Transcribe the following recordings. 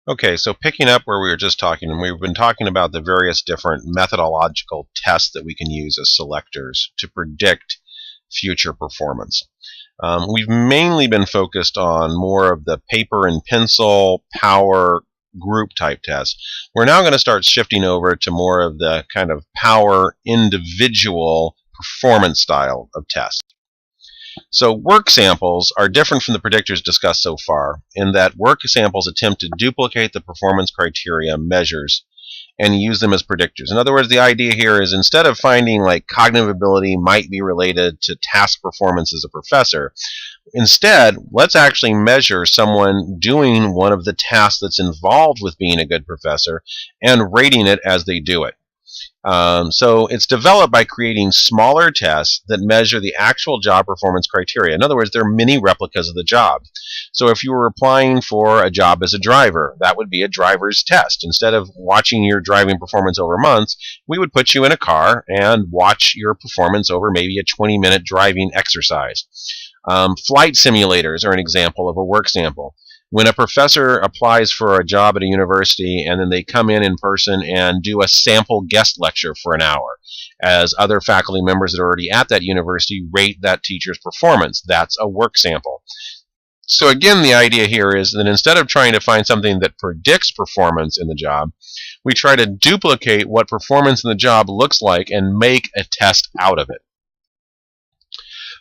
Okay, so picking up where we were just talking, and we've been talking about the various different methodological tests that we can use as selectors to predict future performance. We've mainly been focused on more of the paper and pencil, power, group type tests. We're now going to start shifting over to more of the kind of power, individual performance style of tests. So work samples are different from the predictors discussed so far in that work samples attempt to duplicate the performance criteria measures and use them as predictors. In other words, the idea here is instead of finding like cognitive ability might be related to task performance as a professor, instead, let's actually measure someone doing one of the tasks that's involved with being a good professor and rating it as they do it. So it's developed by creating smaller tests that measure the actual job performance criteria. In other words, they're mini replicas of the job. So if you were applying for a job as a driver, that would be a driver's test. Instead of watching your driving performance over months, we would put you in a car and watch your performance over maybe a 20-minute driving exercise. Flight simulators are an example of a work sample. When a professor applies for a job at a university and then they come in person and do a sample guest lecture for an hour, as other faculty members that are already at that university rate that teacher's performance, that's a work sample. So again, the idea here is that instead of trying to find something that predicts performance in the job, we try to duplicate what performance in the job looks like and make a test out of it.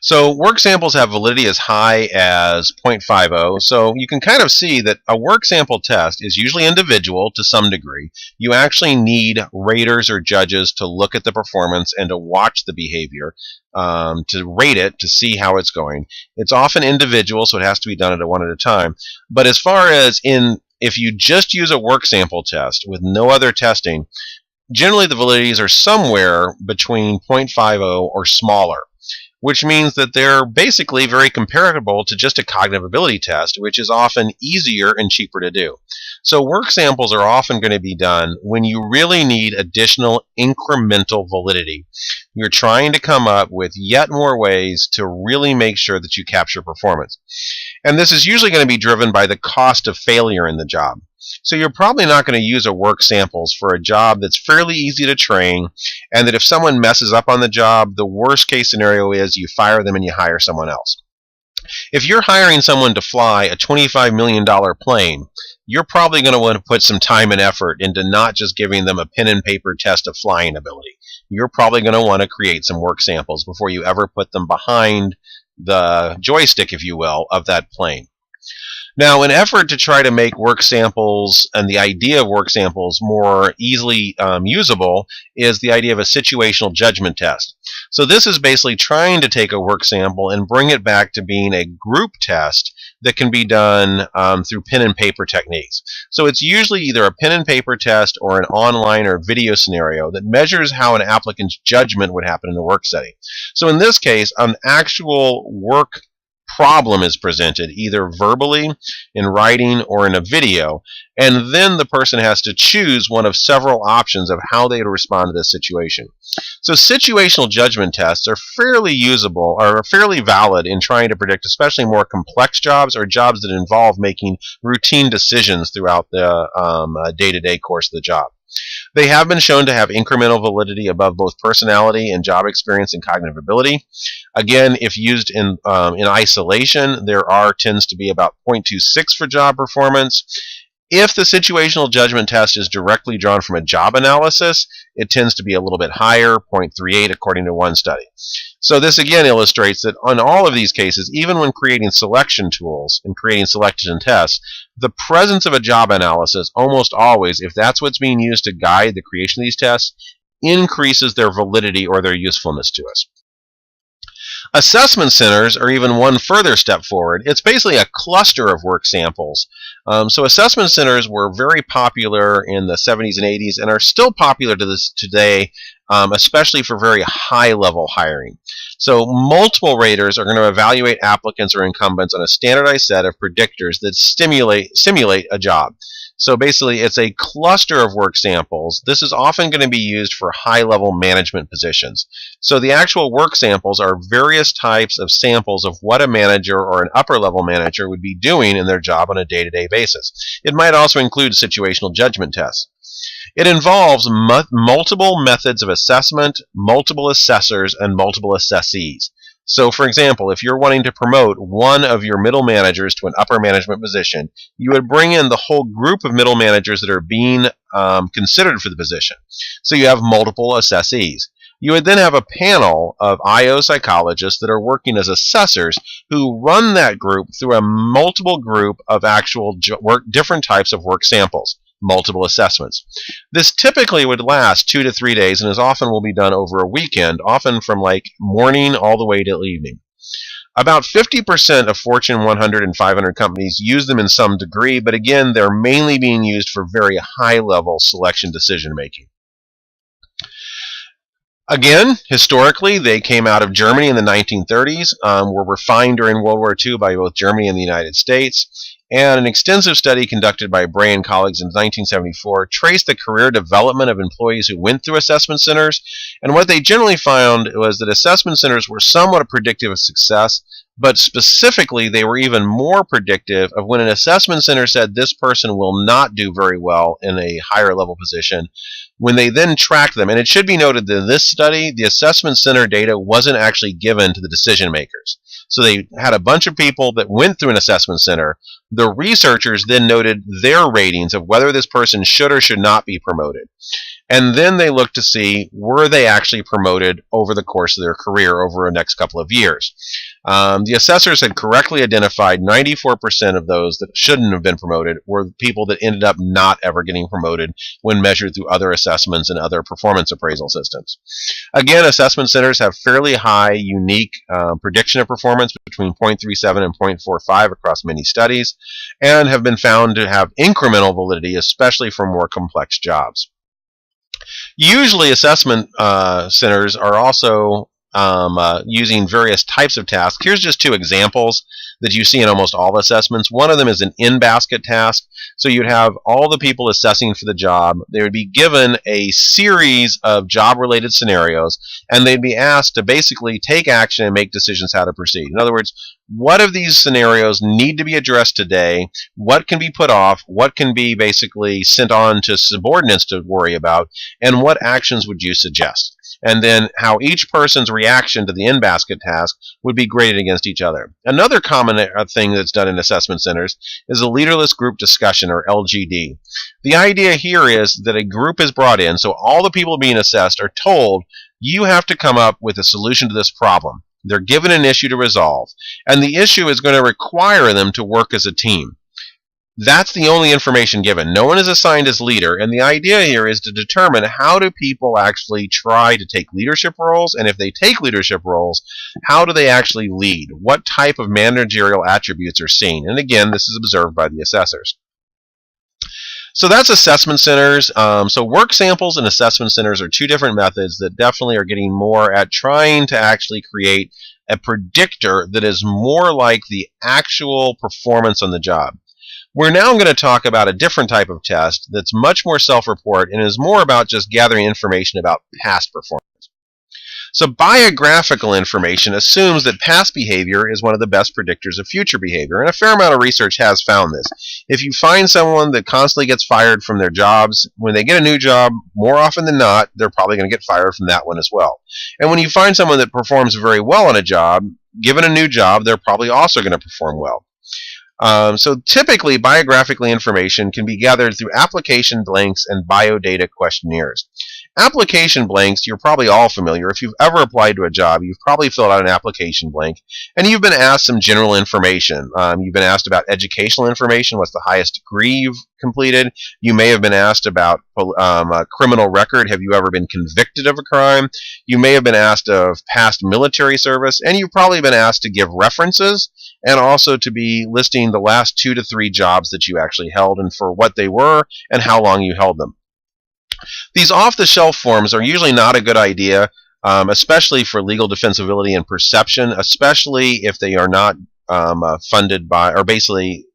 So work samples have validity as high as 0.50, so you can kind of see that a work sample test is usually individual to some degree. You actually need raters or judges to look at the performance and to watch the behavior, to rate it, to see how it's going. It's often individual, so it has to be done at one at a time. But as far as if you just use a work sample test with no other testing, generally the validities are somewhere between 0.50 or smaller, which means that they're basically very comparable to just a cognitive ability test, which is often easier and cheaper to do. So work samples are often going to be done when you really need additional incremental validity. You're trying to come up with yet more ways to really make sure that you capture performance. And this is usually going to be driven by the cost of failure in the job. So you're probably not going to use a work samples for a job that's fairly easy to train, and that if someone messes up on the job, the worst case scenario is you fire them and you hire someone else. If you're hiring someone to fly a $25 million plane, you're probably going to want to put some time and effort into not just giving them a pen and paper test of flying ability. You're probably going to want to create some work samples before you ever put them behind the joystick, if you will, of that plane. Now, in an effort to try to make work samples and the idea of work samples more easily usable is the idea of a situational judgment test. So this is basically trying to take a work sample and bring it back to being a group test that can be done through pen and paper techniques. So it's usually either a pen and paper test or an online or video scenario that measures how an applicant's judgment would happen in a work setting. So in this case, an actual work problem is presented either verbally, in writing, or in a video, and then the person has to choose one of several options of how they would respond to this situation. So situational judgment tests are fairly usable, or fairly valid in trying to predict especially more complex jobs or jobs that involve making routine decisions throughout the day-to-day course of the job. They have been shown to have incremental validity above both personality and job experience and cognitive ability. Again, if used in isolation, there tends to be about 0.26 for job performance. If the situational judgment test is directly drawn from a job analysis, it tends to be a little bit higher, 0.38 according to one study. So this again illustrates that on all of these cases, even when creating selection tools and creating selection tests, the presence of a job analysis almost always, if that's what's being used to guide the creation of these tests, increases their validity or their usefulness to us. Assessment centers are even one further step forward. It's basically a cluster of work samples. So assessment centers were very popular in the 70s and 80s and are still popular to this today, especially for very high-level hiring. So multiple raters are going to evaluate applicants or incumbents on a standardized set of predictors that simulate a job. So basically, it's a cluster of work samples. This is often going to be used for high-level management positions. So the actual work samples are various types of samples of what a manager or an upper-level manager would be doing in their job on a day-to-day basis. It might also include situational judgment tests. It involves multiple methods of assessment, multiple assessors, and multiple assessees. So, for example, if you're wanting to promote one of your middle managers to an upper management position, you would bring in the whole group of middle managers that are being considered for the position. So you have multiple assessees. You would then have a panel of IO psychologists that are working as assessors who run that group through a multiple group of actual different types of work samples, multiple assessments. This typically would last 2 to 3 days and is often will be done over a weekend, often from like morning all the way till evening. About 50% of Fortune 100 and 500 companies use them in some degree, but again, they're mainly being used for very high-level selection decision making. Again, historically, they came out of Germany in the 1930s, were refined during World War II by both Germany and the United States. And an extensive study conducted by Bray and colleagues in 1974 traced the career development of employees who went through assessment centers. And what they generally found was that assessment centers were somewhat predictive of success, but specifically they were even more predictive of when an assessment center said this person will not do very well in a higher level position. When they then tracked them, and it should be noted that in this study, the assessment center data wasn't actually given to the decision makers. So they had a bunch of people that went through an assessment center. The researchers then noted their ratings of whether this person should or should not be promoted. And then they looked to see, were they actually promoted over the course of their career over the next couple of years. The assessors had correctly identified 94% of those that shouldn't have been promoted were people that ended up not ever getting promoted when measured through other assessments and other performance appraisal systems. Again, assessment centers have fairly high unique prediction of performance between 0.37 and 0.45 across many studies, and have been found to have incremental validity, especially for more complex jobs. Usually assessment centers are also using various types of tasks. Here's just 2 examples that you see in almost all assessments. One of them is an in-basket task. So you'd have all the people assessing for the job. They would be given a series of job-related scenarios, and they'd be asked to basically take action and make decisions how to proceed. In other words, what of these scenarios need to be addressed today? What can be put off? What can be basically sent on to subordinates to worry about? And what actions would you suggest? And then how each person's reaction to the in-basket task would be graded against each other. Another common thing that's done in assessment centers is a leaderless group discussion, or LGD. The idea here is that a group is brought in, so all the people being assessed are told, you have to come up with a solution to this problem. They're given an issue to resolve, and the issue is going to require them to work as a team. That's the only information given. No one is assigned as leader, and the idea here is to determine how do people actually try to take leadership roles, and if they take leadership roles, how do they actually lead? What type of managerial attributes are seen? And again, this is observed by the assessors. So that's assessment centers. So work samples and assessment centers are 2 different methods that definitely are getting more at trying to actually create a predictor that is more like the actual performance on the job. We're now going to talk about a different type of test that's much more self-report and is more about just gathering information about past performance. So biographical information assumes that past behavior is one of the best predictors of future behavior, and a fair amount of research has found this. If you find someone that constantly gets fired from their jobs, when they get a new job, more often than not, they're probably going to get fired from that one as well. And when you find someone that performs very well on a job, given a new job, they're probably also going to perform well. So typically, biographical information can be gathered through application blanks and biodata questionnaires. Application blanks, you're probably all familiar. If you've ever applied to a job, you've probably filled out an application blank, and you've been asked some general information. You've been asked about educational information, what's the highest degree you've completed. You may have been asked about a criminal record. Have you ever been convicted of a crime? You may have been asked of past military service, and you've probably been asked to give references, and also to be listing the last 2 to 3 jobs that you actually held and for what they were and how long you held them. These off-the-shelf forms are usually not a good idea, especially for legal defensibility and perception, especially if they are not funded by, or basically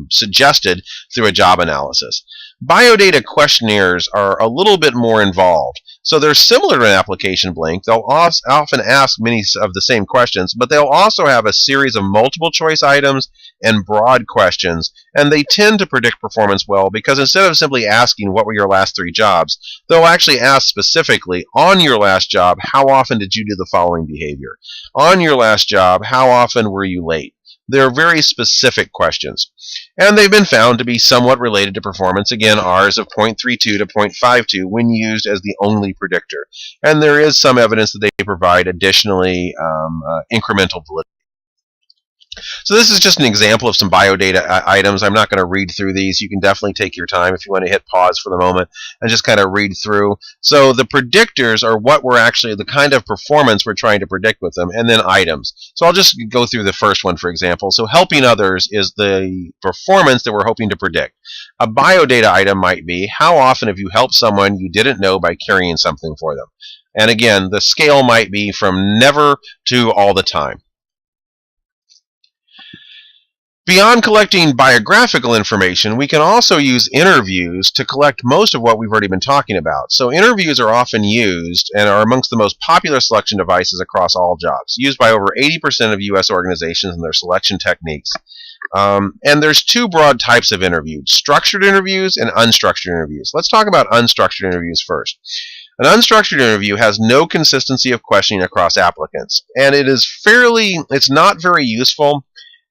suggested through a job analysis. Biodata questionnaires are a little bit more involved. So they're similar to an application blank. They'll often ask many of the same questions, but they'll also have a series of multiple choice items and broad questions, and they tend to predict performance well because instead of simply asking what were your last 3 jobs, they'll actually ask specifically, on your last job, how often did you do the following behavior? On your last job, how often were you late? They're very specific questions. And they've been found to be somewhat related to performance. Again, R's of 0.32 to 0.52 when used as the only predictor. And there is some evidence that they provide additionally incremental validity. So this is just an example of some biodata items. I'm not going to read through these. You can definitely take your time if you want to hit pause for the moment and just kind of read through. So the predictors are what we're actually, the kind of performance we're trying to predict with them, and then items. So I'll just go through the first one, for example. So helping others is the performance that we're hoping to predict. A biodata item might be, how often have you helped someone you didn't know by carrying something for them? And again, the scale might be from never to all the time. Beyond collecting biographical information, we can also use interviews to collect most of what we've already been talking about. So interviews are often used and are amongst the most popular selection devices across all jobs, used by over 80% of U.S. organizations in their selection techniques. And there's 2 broad types of interviews, structured interviews and unstructured interviews. Let's talk about unstructured interviews first. An unstructured interview has no consistency of questioning across applicants, and it's not very useful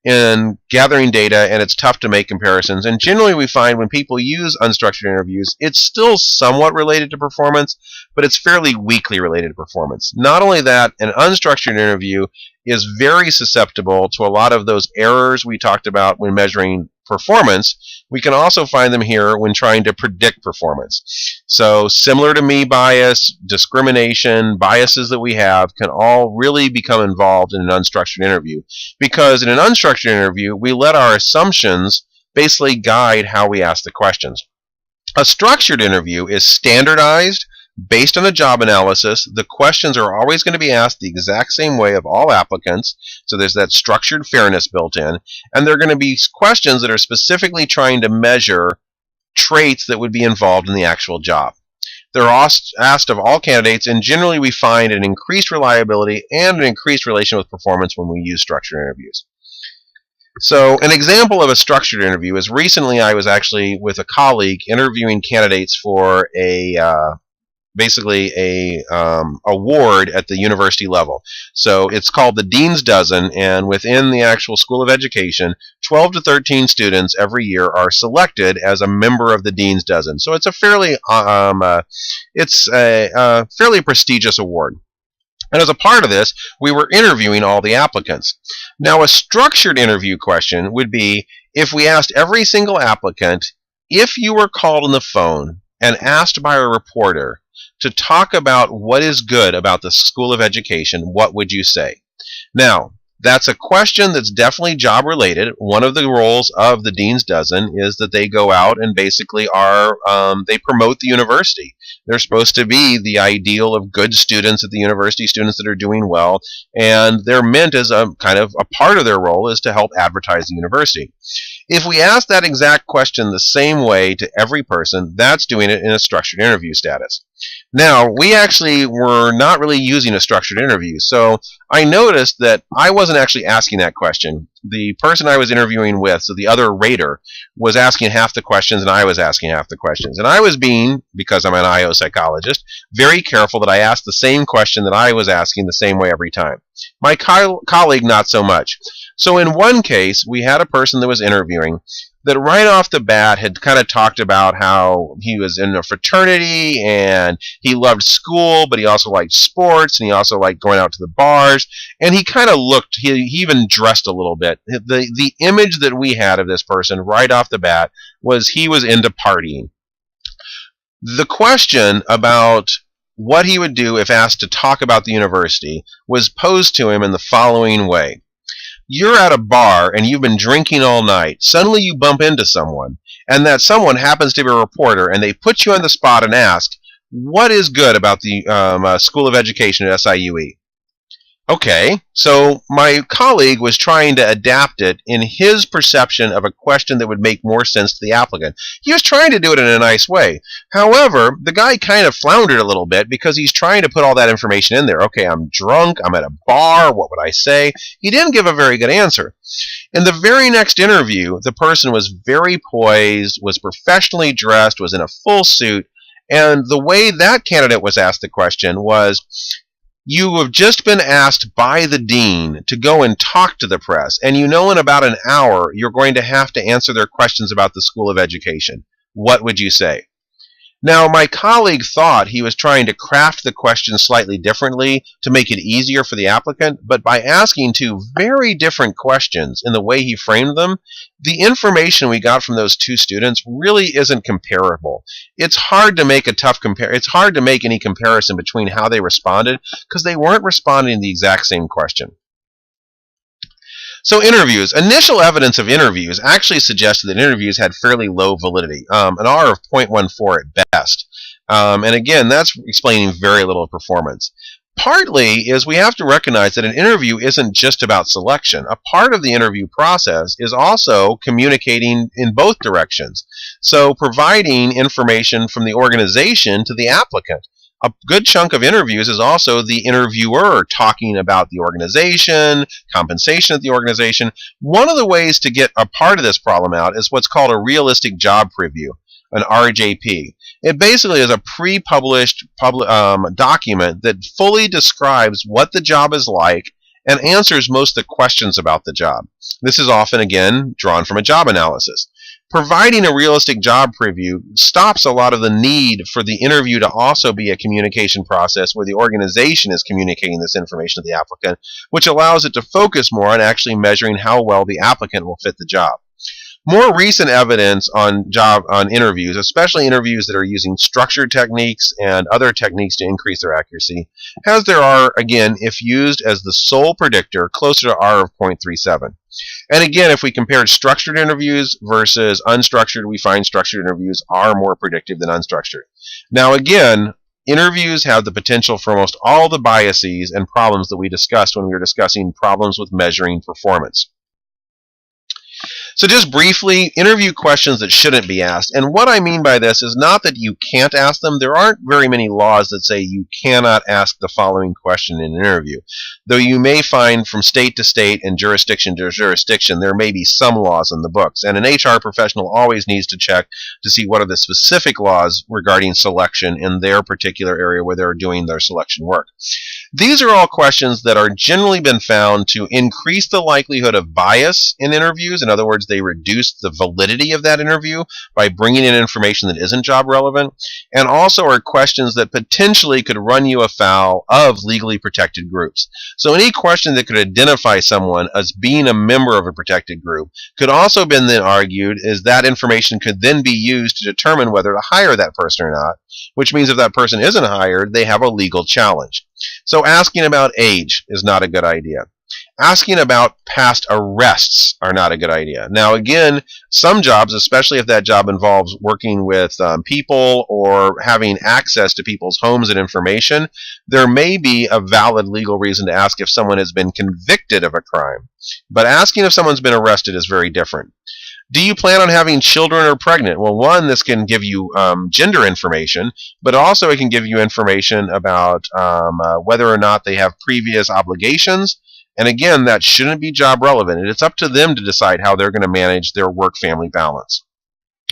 in gathering data, and it's tough to make comparisons. And generally we find when people use unstructured interviews, it's still somewhat related to performance, but it's fairly weakly related to performance. Not only that, an unstructured interview is very susceptible to a lot of those errors we talked about when measuring performance. We can also find them here when trying to predict performance. So similar to me bias, discrimination, biases that we have can all really become involved in an unstructured interview, because in an unstructured interview we let our assumptions basically guide how we ask the questions. A structured interview is standardized based on a job analysis. The questions are always going to be asked the exact same way of all applicants, so there's that structured fairness built in, and they're going to be questions that are specifically trying to measure traits that would be involved in the actual job. They're asked of all candidates, and generally we find an increased reliability and an increased relation with performance when we use structured interviews. So an example of a structured interview is recently I was actually with a colleague interviewing candidates for basically a award at the university level. So it's called the Dean's Dozen, and within the actual School of Education, 12 to 13 students every year are selected as a member of the Dean's Dozen. So it's a fairly fairly prestigious award. And as a part of this, we were interviewing all the applicants. Now, a structured interview question would be if we asked every single applicant, if you were called on the phone and asked by a reporter to talk about what is good about the School of Education, what would you say? Now, that's a question that's definitely job related. One of the roles of the Dean's Dozen is that they go out and basically they promote the university. They're supposed to be the ideal of good students at the university, students that are doing well, and they're meant as a kind of a part of their role is to help advertise the university. If we ask that exact question the same way to every person, that's doing it in a structured interview status. Now, we actually were not really using a structured interview, so I noticed that I wasn't actually asking that question. The person I was interviewing with, so the other rater, was asking half the questions and I was asking half the questions. And I was being, because I'm an IO psychologist, very careful that I asked the same question that I was asking the same way every time. My colleague, not so much. So in one case, we had a person that was interviewing that right off the bat had kind of talked about how he was in a fraternity and he loved school, but he also liked sports and he also liked going out to the bars. And he kind of looked, he even dressed a little bit. The image that we had of this person right off the bat was he was into partying. The question about what he would do if asked to talk about the university was posed to him in the following way. You're at a bar and you've been drinking all night. Suddenly you bump into someone, and that someone happens to be a reporter, and they put you on the spot and ask, what is good about the School of Education at SIUE? Okay, so my colleague was trying to adapt it in his perception of a question that would make more sense to the applicant. He was trying to do it in a nice way. However, the guy kind of floundered a little bit because he's trying to put all that information in there. Okay, I'm drunk, I'm at a bar, what would I say? He didn't give a very good answer. In the very next interview, the person was very poised, was professionally dressed, was in a full suit, and the way that candidate was asked the question was, you have just been asked by the dean to go and talk to the press, and you know in about an hour you're going to have to answer their questions about the School of Education. What would you say? Now, my colleague thought he was trying to craft the question slightly differently to make it easier for the applicant, but by asking two very different questions in the way he framed them, the information we got from those two students really isn't comparable. It's hard to make it's hard to make any comparison between how they responded because they weren't responding to the exact same question. So interviews. Initial evidence of interviews actually suggested that interviews had fairly low validity, an R of 0.14 at best. And again, that's explaining very little performance. Partly is we have to recognize that an interview isn't just about selection. A part of the interview process is also communicating in both directions. So providing information from the organization to the applicant. A good chunk of interviews is also the interviewer talking about the organization, compensation at the organization. One of the ways to get a part of this problem out is what's called a realistic job preview, an RJP. It basically is a pre-published document that fully describes what the job is like and answers most of the questions about the job. This is often, again, drawn from a job analysis. Providing a realistic job preview stops a lot of the need for the interview to also be a communication process where the organization is communicating this information to the applicant, which allows it to focus more on actually measuring how well the applicant will fit the job. More recent evidence on interviews, especially interviews that are using structured techniques and other techniques to increase their accuracy, has their R, again, if used as the sole predictor, closer to R of 0.37. And again, if we compare structured interviews versus unstructured, we find structured interviews are more predictive than unstructured. Now again, interviews have the potential for almost all the biases and problems that we discussed when we were discussing problems with measuring performance. So just briefly, interview questions that shouldn't be asked. And what I mean by this is not that you can't ask them. There aren't very many laws that say you cannot ask the following question in an interview. Though you may find from state to state and jurisdiction to jurisdiction, there may be some laws in the books. And an HR professional always needs to check to see what are the specific laws regarding selection in their particular area where they're doing their selection work. These are all questions that are generally been found to increase the likelihood of bias in interviews. In other words, they reduce the validity of that interview by bringing in information that isn't job relevant, and also are questions that potentially could run you afoul of legally protected groups. So any question that could identify someone as being a member of a protected group could also been then argued is that information could then be used to determine whether to hire that person or not, which means if that person isn't hired, they have a legal challenge. So asking about age is not a good idea. Asking about past arrests are not a good idea. Now again, some jobs, especially if that job involves working with people or having access to people's homes and information, there may be a valid legal reason to ask if someone has been convicted of a crime. But asking if someone's been arrested is very different. Do you plan on having children or pregnant? Well, one, this can give you gender information, but also it can give you information about whether or not they have previous obligations. And again, that shouldn't be job relevant. And it's up to them to decide how they're going to manage their work-family balance.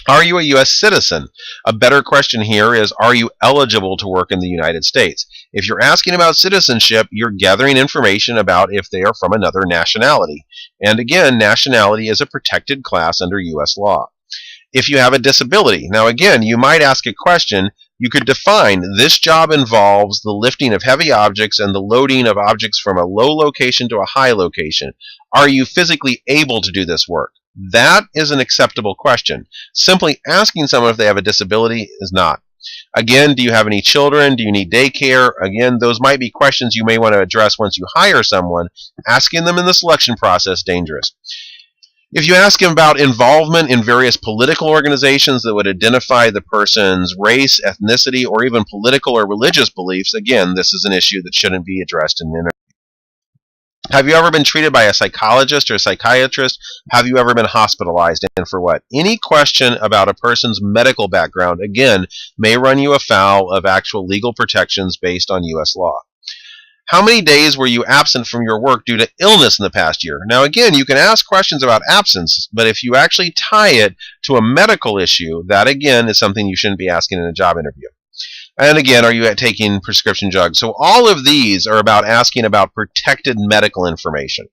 Are you a U.S. citizen? A better question here is, are you eligible to work in the United States? If you're asking about citizenship, you're gathering information about if they are from another nationality. And again, nationality is a protected class under U.S. law. If you have a disability, now again, you might ask a question. You could define this job involves the lifting of heavy objects and the loading of objects from a low location to a high location. Are you physically able to do this work? That is an acceptable question. Simply asking someone if they have a disability is not. Again, do you have any children? Do you need daycare? Again, those might be questions you may want to address once you hire someone. Asking them in the selection process, dangerous. If you ask him about involvement in various political organizations that would identify the person's race, ethnicity, or even political or religious beliefs, again, this is an issue that shouldn't be addressed in an interview. Have you ever been treated by a psychologist or a psychiatrist? Have you ever been hospitalized, and for what? Any question about a person's medical background, again, may run you afoul of actual legal protections based on U.S. law. How many days were you absent from your work due to illness in the past year? Now, again, you can ask questions about absence, but if you actually tie it to a medical issue, that, again, is something you shouldn't be asking in a job interview. And again, are you taking prescription drugs? So all of these are about asking about protected medical information.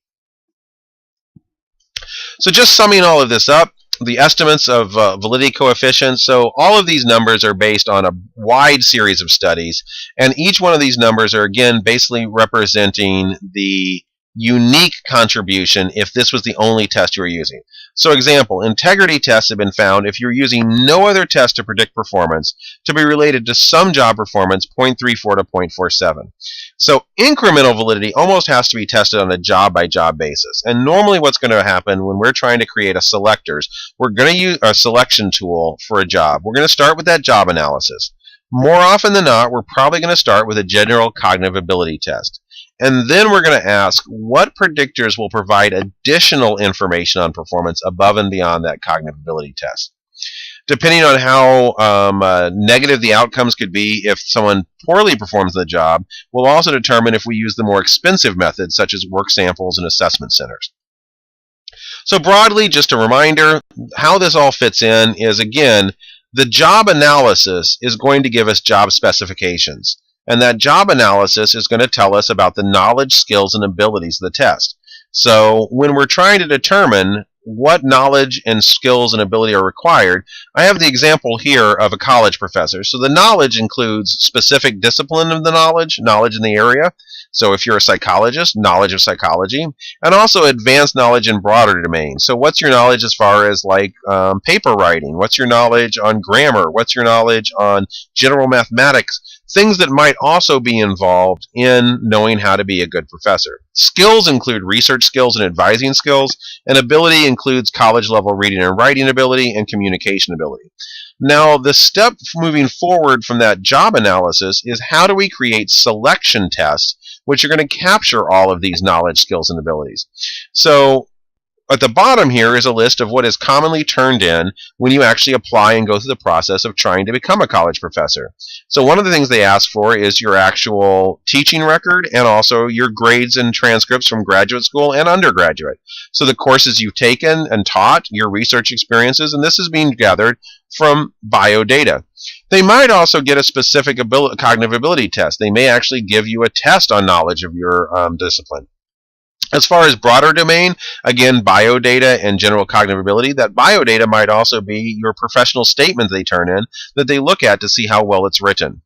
So just summing all of this up, the estimates of validity coefficients. So all of these numbers are based on a wide series of studies, and each one of these numbers are, again, basically representing the unique contribution if this was the only test you were using. So example, integrity tests have been found if you're using no other test to predict performance to be related to some job performance 0.34 to 0.47. So incremental validity almost has to be tested on a job-by-job basis. And normally what's going to happen when we're trying to create a selectors, we're going to use a selection tool for a job. We're going to start with that job analysis. More often than not, we're probably going to start with a general cognitive ability test. And then we're going to ask what predictors will provide additional information on performance above and beyond that cognitive ability test. Depending on how negative the outcomes could be if someone poorly performs the job, we'll also determine if we use the more expensive methods such as work samples and assessment centers. So broadly, just a reminder, how this all fits in is, again, the job analysis is going to give us job specifications. And that job analysis is going to tell us about the knowledge, skills, and abilities of the test. So when we're trying to determine what knowledge and skills and ability are required, I have the example here of a college professor. So the knowledge includes specific discipline of the knowledge in the area. So if you're a psychologist, knowledge of psychology, and also advanced knowledge in broader domains. So what's your knowledge as far as like paper writing? What's your knowledge on grammar? What's your knowledge on general mathematics? Things that might also be involved in knowing how to be a good professor. Skills include research skills and advising skills, and ability includes college-level reading and writing ability and communication ability. Now, the step moving forward from that job analysis is how do we create selection tests which are going to capture all of these knowledge, skills, and abilities. So at the bottom here is a list of what is commonly turned in when you actually apply and go through the process of trying to become a college professor. So one of the things they ask for is your actual teaching record and also your grades and transcripts from graduate school and undergraduate. So the courses you've taken and taught, your research experiences, and this is being gathered from biodata. They might also get a specific cognitive ability test. They may actually give you a test on knowledge of your discipline. As far as broader domain, again, biodata and general cognitive ability, that biodata might also be your professional statement they turn in that they look at to see how well it's written.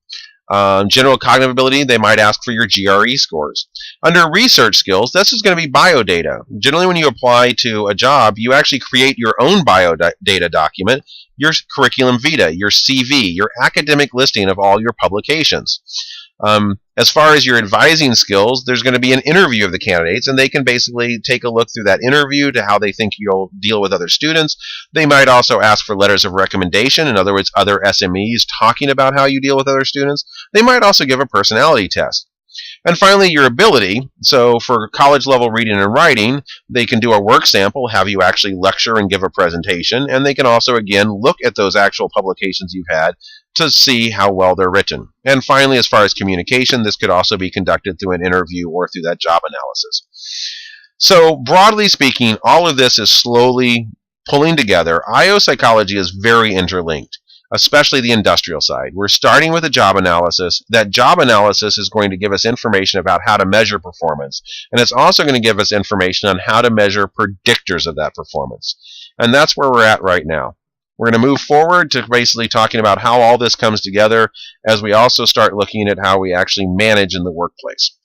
General cognitive ability, they might ask for your GRE scores. Under research skills, this is going to be biodata. Generally, when you apply to a job, you actually create your own biodata document, your curriculum vitae, your CV, your academic listing of all your publications. As far as your advising skills, there's going to be an interview of the candidates, and they can basically take a look through that interview to how they think you'll deal with other students. They might also ask for letters of recommendation, in other words, other SMEs talking about how you deal with other students. They might also give a personality test. And finally, your ability. So for college-level reading and writing, they can do a work sample, have you actually lecture and give a presentation, and they can also, again, look at those actual publications you've had to see how well they're written. And finally, as far as communication, this could also be conducted through an interview or through that job analysis. So broadly speaking, all of this is slowly pulling together. IO psychology is very interlinked, especially the industrial side. We're starting with a job analysis. That job analysis is going to give us information about how to measure performance. And it's also going to give us information on how to measure predictors of that performance. And that's where we're at right now. We're going to move forward to basically talking about how all this comes together as we also start looking at how we actually manage in the workplace.